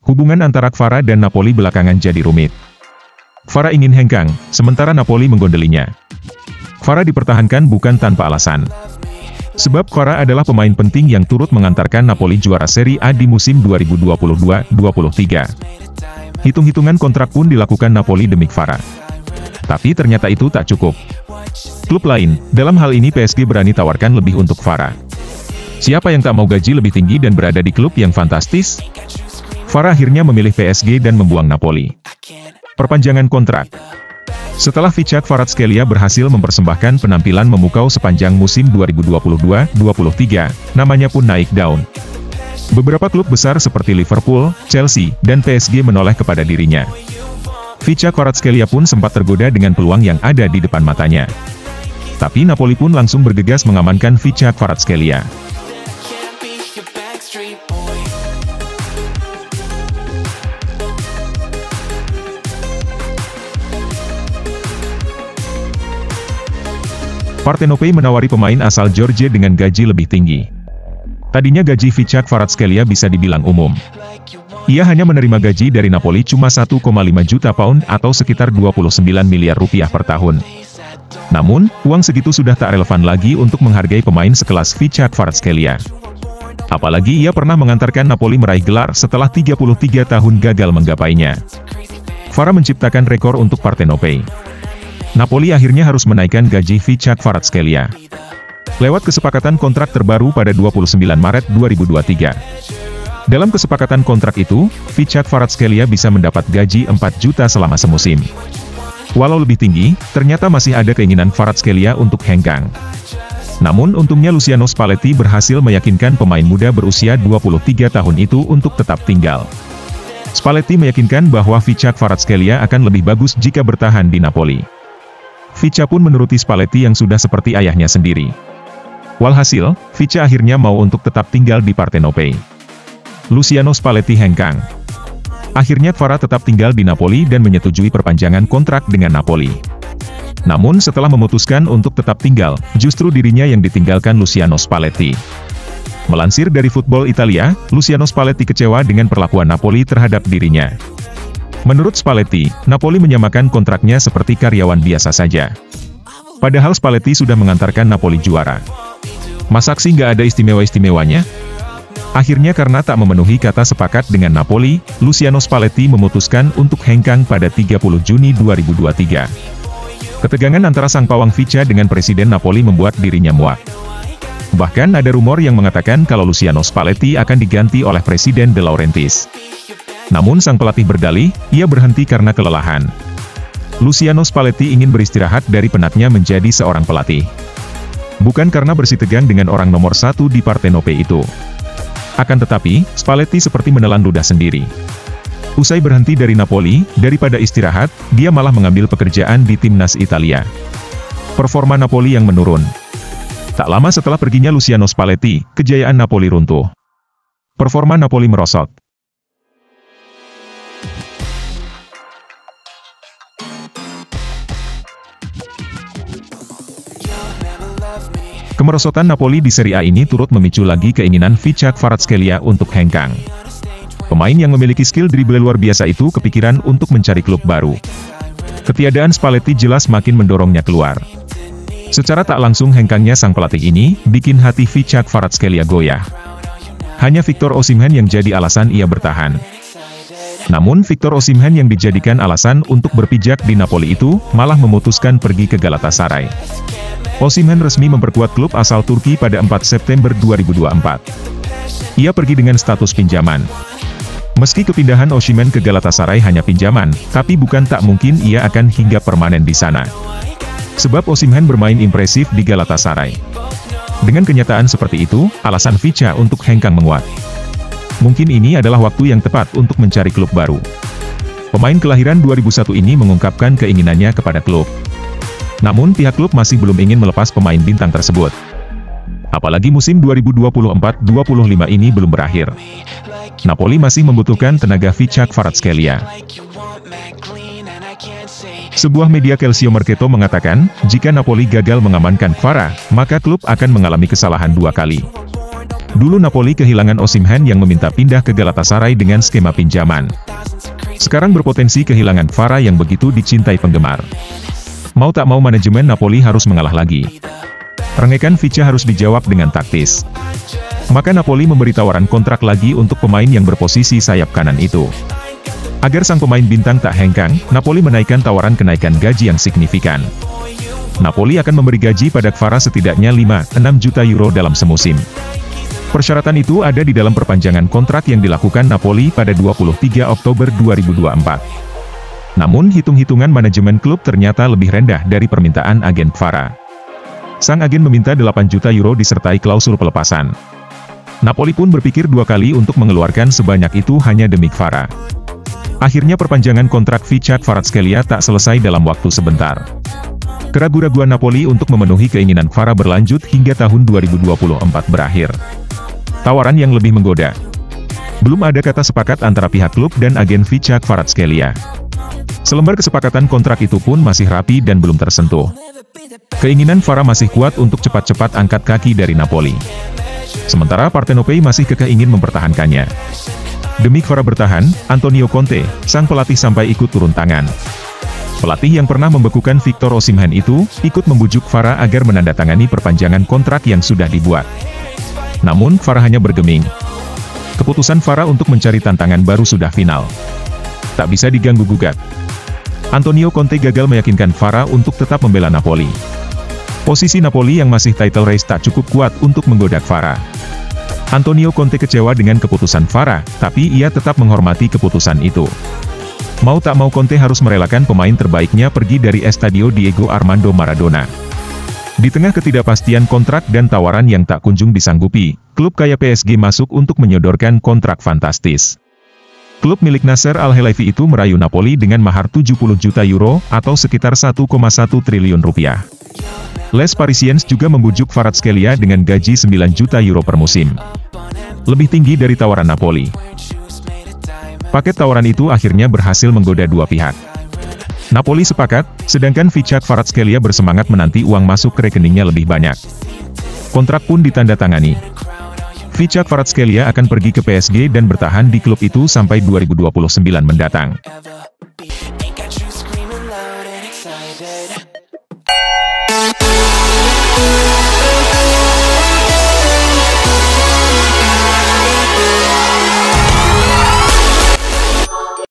Hubungan antara Kvara dan Napoli belakangan jadi rumit. Kvara ingin hengkang, sementara Napoli menggondelinya. Kvara dipertahankan bukan tanpa alasan. Sebab Kvara adalah pemain penting yang turut mengantarkan Napoli juara Serie A di musim 2022-23. Hitung-hitungan kontrak pun dilakukan Napoli demi Kvara. Tapi ternyata itu tak cukup. Klub lain, dalam hal ini PSG berani tawarkan lebih untuk Kvara. Siapa yang tak mau gaji lebih tinggi dan berada di klub yang fantastis? Kvara akhirnya memilih PSG dan membuang Napoli. Perpanjangan kontrak. Setelah Vicha Kvaratskhelia berhasil mempersembahkan penampilan memukau sepanjang musim 2022-23, namanya pun naik daun. Beberapa klub besar seperti Liverpool, Chelsea, dan PSG menoleh kepada dirinya. Vicha Kvaratskhelia pun sempat tergoda dengan peluang yang ada di depan matanya. Tapi Napoli pun langsung bergegas mengamankan Vicha Kvaratskhelia. Partenopei menawari pemain asal Georgia dengan gaji lebih tinggi. Tadinya gaji Vicha Kvaratskhelia bisa dibilang umum. Ia hanya menerima gaji dari Napoli cuma 1,5 juta pound atau sekitar 29 miliar rupiah per tahun. Namun, uang segitu sudah tak relevan lagi untuk menghargai pemain sekelas Vicha Kvaratskhelia. Apalagi ia pernah mengantarkan Napoli meraih gelar setelah 33 tahun gagal menggapainya. Kvara menciptakan rekor untuk Partenopei. Napoli akhirnya harus menaikkan gaji Vicha Kvaratskhelia. Lewat kesepakatan kontrak terbaru pada 29 Maret 2023. Dalam kesepakatan kontrak itu, Vicha Kvaratskhelia bisa mendapat gaji 4 juta selama semusim. Walau lebih tinggi, ternyata masih ada keinginan Kvaratskhelia untuk hengkang. Namun untungnya Luciano Spalletti berhasil meyakinkan pemain muda berusia 23 tahun itu untuk tetap tinggal. Spalletti meyakinkan bahwa Vicha Kvaratskhelia akan lebih bagus jika bertahan di Napoli. Vicha pun menuruti Spalletti yang sudah seperti ayahnya sendiri. Walhasil, Vicha akhirnya mau untuk tetap tinggal di Partenopei. Luciano Spalletti hengkang. Akhirnya Kvara tetap tinggal di Napoli dan menyetujui perpanjangan kontrak dengan Napoli. Namun setelah memutuskan untuk tetap tinggal, justru dirinya yang ditinggalkan Luciano Spalletti. Melansir dari Football Italia, Luciano Spalletti kecewa dengan perlakuan Napoli terhadap dirinya. Menurut Spalletti, Napoli menyamakan kontraknya seperti karyawan biasa saja. Padahal Spalletti sudah mengantarkan Napoli juara. Masa sih nggak ada istimewa-istimewanya? Akhirnya karena tak memenuhi kata sepakat dengan Napoli, Luciano Spalletti memutuskan untuk hengkang pada 30 Juni 2023. Ketegangan antara sang pawang Vicha dengan Presiden Napoli membuat dirinya muak. Bahkan ada rumor yang mengatakan kalau Luciano Spalletti akan diganti oleh Presiden De Laurentiis. Namun sang pelatih berdalih, ia berhenti karena kelelahan. Luciano Spalletti ingin beristirahat dari penatnya menjadi seorang pelatih. Bukan karena bersitegang dengan orang nomor 1 di Partenopei itu. Akan tetapi, Spalletti seperti menelan ludah sendiri. Usai berhenti dari Napoli, daripada istirahat, dia malah mengambil pekerjaan di timnas Italia. Performa Napoli yang menurun. Tak lama setelah perginya Luciano Spalletti, kejayaan Napoli runtuh. Performa Napoli merosot. Kemerosotan Napoli di Serie A ini turut memicu lagi keinginan Vicha Kvaratskhelia untuk hengkang. Pemain yang memiliki skill dribble luar biasa itu kepikiran untuk mencari klub baru. Ketiadaan Spalletti jelas makin mendorongnya keluar. Secara tak langsung hengkangnya sang pelatih ini, bikin hati Vicha Kvaratskhelia goyah. Hanya Victor Osimhen yang jadi alasan ia bertahan. Namun Victor Osimhen yang dijadikan alasan untuk berpijak di Napoli itu, malah memutuskan pergi ke Galatasaray. Osimhen resmi memperkuat klub asal Turki pada 4 September 2024. Ia pergi dengan status pinjaman. Meski kepindahan Osimhen ke Galatasaray hanya pinjaman, tapi bukan tak mungkin ia akan hinggap permanen di sana. Sebab Osimhen bermain impresif di Galatasaray. Dengan kenyataan seperti itu, alasan Vicha untuk hengkang menguat. Mungkin ini adalah waktu yang tepat untuk mencari klub baru. Pemain kelahiran 2001 ini mengungkapkan keinginannya kepada klub. Namun pihak klub masih belum ingin melepas pemain bintang tersebut. Apalagi musim 2024-25 ini belum berakhir. Napoli masih membutuhkan tenaga Vichak Kvaratskhelia. Sebuah media Calcio Mercato mengatakan, jika Napoli gagal mengamankan Kvara, maka klub akan mengalami kesalahan 2 kali. Dulu Napoli kehilangan Osimhen yang meminta pindah ke Galatasaray dengan skema pinjaman. Sekarang berpotensi kehilangan Kvara yang begitu dicintai penggemar. Mau tak mau manajemen Napoli harus mengalah lagi. Rengekan Vicha harus dijawab dengan taktis. Maka Napoli memberi tawaran kontrak lagi untuk pemain yang berposisi sayap kanan itu. Agar sang pemain bintang tak hengkang, Napoli menaikkan tawaran kenaikan gaji yang signifikan. Napoli akan memberi gaji pada Kvara setidaknya 5-6 juta euro dalam semusim. Persyaratan itu ada di dalam perpanjangan kontrak yang dilakukan Napoli pada 23 Oktober 2024. Namun hitung-hitungan manajemen klub ternyata lebih rendah dari permintaan agen Kvara. Sang agen meminta 8 juta euro disertai klausul pelepasan. Napoli pun berpikir 2 kali untuk mengeluarkan sebanyak itu hanya demi Kvara. Akhirnya perpanjangan kontrak Vichak Kvaratskhelia tak selesai dalam waktu sebentar. Keraguan-raguan Napoli untuk memenuhi keinginan Kvara berlanjut hingga tahun 2024 berakhir. Tawaran yang lebih menggoda. Belum ada kata sepakat antara pihak klub dan agen Vichak Kvaratskhelia. Selembar kesepakatan kontrak itu pun masih rapi dan belum tersentuh. Keinginan Kvara masih kuat untuk cepat-cepat angkat kaki dari Napoli. Sementara Partenopei masih kekeh ingin mempertahankannya. Demi Kvara bertahan, Antonio Conte, sang pelatih sampai ikut turun tangan. Pelatih yang pernah membekukan Victor Osimhen itu, ikut membujuk Kvara agar menandatangani perpanjangan kontrak yang sudah dibuat. Namun, Kvara hanya bergeming. Keputusan Kvara untuk mencari tantangan baru sudah final. Tak bisa diganggu-gugat. Antonio Conte gagal meyakinkan Kvara untuk tetap membela Napoli. Posisi Napoli yang masih title race tak cukup kuat untuk menggoda Kvara. Antonio Conte kecewa dengan keputusan Kvara, tapi ia tetap menghormati keputusan itu. Mau tak mau Conte harus merelakan pemain terbaiknya pergi dari Estadio Diego Armando Maradona. Di tengah ketidakpastian kontrak dan tawaran yang tak kunjung disanggupi, klub kaya PSG masuk untuk menyodorkan kontrak fantastis. Klub milik Nasser Al-Khelaifi itu merayu Napoli dengan mahar 70 juta euro atau sekitar 1,1 triliun rupiah. Les Parisiens juga membujuk Kvaratskhelia dengan gaji 9 juta euro per musim. Lebih tinggi dari tawaran Napoli. Paket tawaran itu akhirnya berhasil menggoda 2 pihak. Napoli sepakat, sedangkan Vichak Kvaratskhelia bersemangat menanti uang masuk ke rekeningnya lebih banyak. Kontrak pun ditandatangani. Vichak Kvaratskhelia akan pergi ke PSG dan bertahan di klub itu sampai 2029 mendatang.